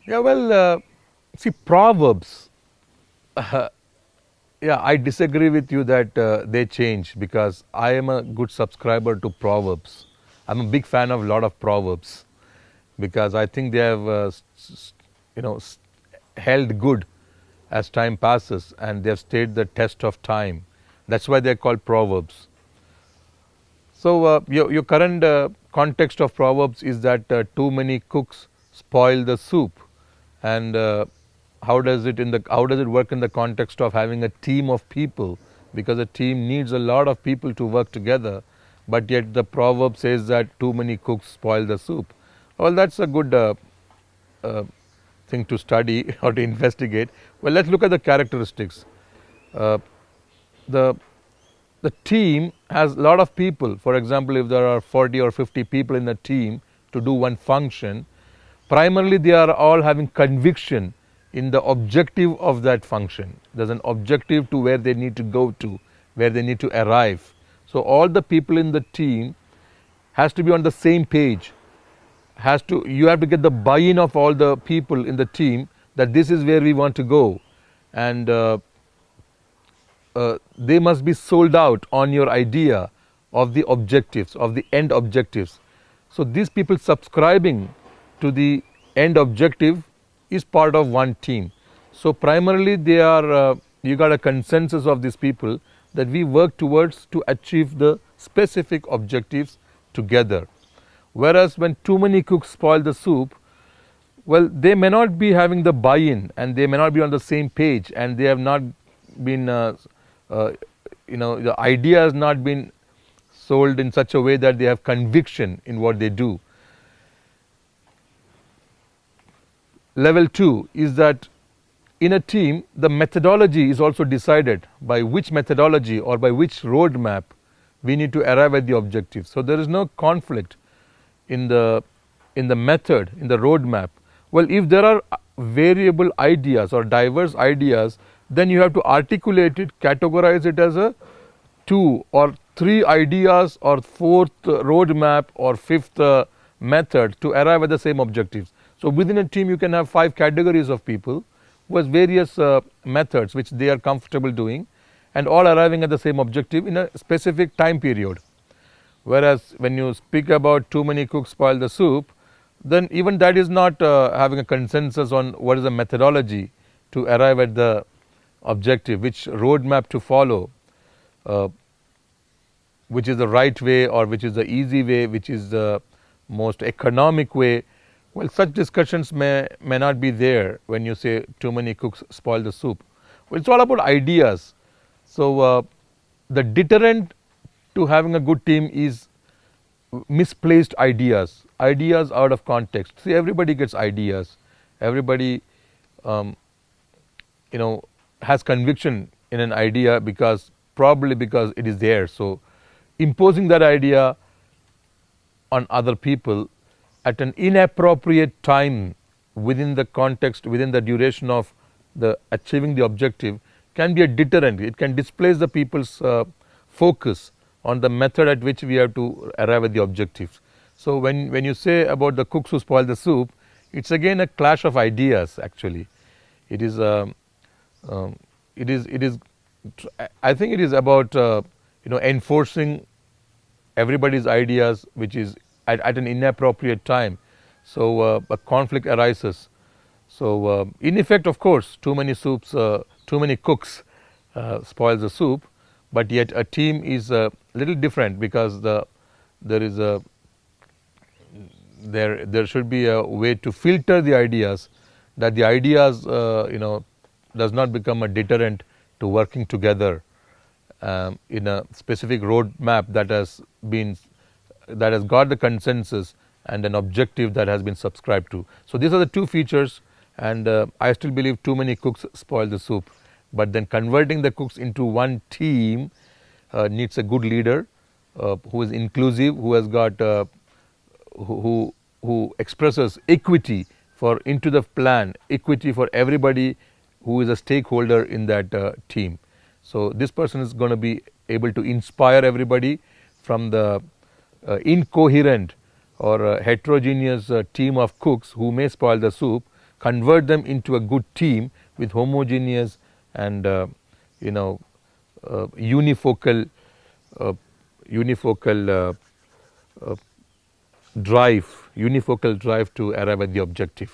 Yeah, well, see, proverbs. Yeah, I disagree with you that they change because I am a good subscriber to proverbs. I'm a big fan of a lot of proverbs because I think they have, you know, held good as time passes and they have stayed the test of time. That's why they're called proverbs. So, your current context of proverbs is that too many cooks spoil the soup, and how does it work in the context of having a team of people? Because a team needs a lot of people to work together, but yet the proverb says that too many cooks spoil the soup. Well, that's a good uh, thing to study or to investigate. Well, let's look at the characteristics. Uh, the the team has a lot of people. For example, if there are 40 or 50 people in a team to do one function, primarily they are all having conviction in the objective of that function. There's an objective to where they need to go to, where they need to arrive. So all the people in the team has to be on the same page. You have to get the buy-in of all the people in the team that this is where we want to go, and they must be sold out on your idea of the objectives, of the end objectives. So these people subscribing to the end objective is part of one team. So primarily they are, you got a consensus of these people that we work towards to achieve the specific objectives together. Whereas when too many cooks spoil the soup, well, they may not be having the buy-in and they may not be on the same page and they have not been, uh, the idea has not been sold in such a way that they have conviction in what they do. Level 2 is that in a team, the methodology is also decided by which methodology or by which roadmap we need to arrive at the objective. So there is no conflict in the method, in the roadmap. Well, if there are variable ideas or diverse ideas, then you have to articulate it, categorize it as a 2 or 3 ideas or 4th roadmap or 5th method to arrive at the same objectives. So within a team you can have 5 categories of people who has various methods which they are comfortable doing and all arriving at the same objective in a specific time period. Whereas when you speak about too many cooks spoil the soup, then even that is not having a consensus on what is the methodology to arrive at the objective, which roadmap to follow, uh, which is the right way or which is the easy way, which is the most economic way. Well, such discussions may not be there when you say too many cooks spoil the soup. Well, it's all about ideas. So the deterrent to having a good team is misplaced ideas, ideas out of context. See, everybody gets ideas, everybody has conviction in an idea because probably because it is there. So imposing that idea on other people at an inappropriate time within the context, within the duration of the achieving the objective can be a deterrent. It can displace the people's focus on the method at which we have to arrive at the objectives. So when you say about the cooks who spoil the soup, it's again a clash of ideas. Actually, it is I think it is about enforcing everybody's ideas, which is at an inappropriate time. So a conflict arises. So in effect, of course, too many cooks spoils the soup, but yet a team is a little different because there should be a way to filter the ideas, that the ideas does not become a deterrent to working together in a specific roadmap that has got the consensus and an objective that has been subscribed to. So these are the 2 features, and I still believe too many cooks spoil the soup. But then converting the cooks into one team needs a good leader who is inclusive, who has got who expresses equity into the plan, equity for everybody who is a stakeholder in that team. So this person is going to be able to inspire everybody from the incoherent or heterogeneous team of cooks who may spoil the soup, convert them into a good team with homogeneous and unifocal drive to arrive at the objective.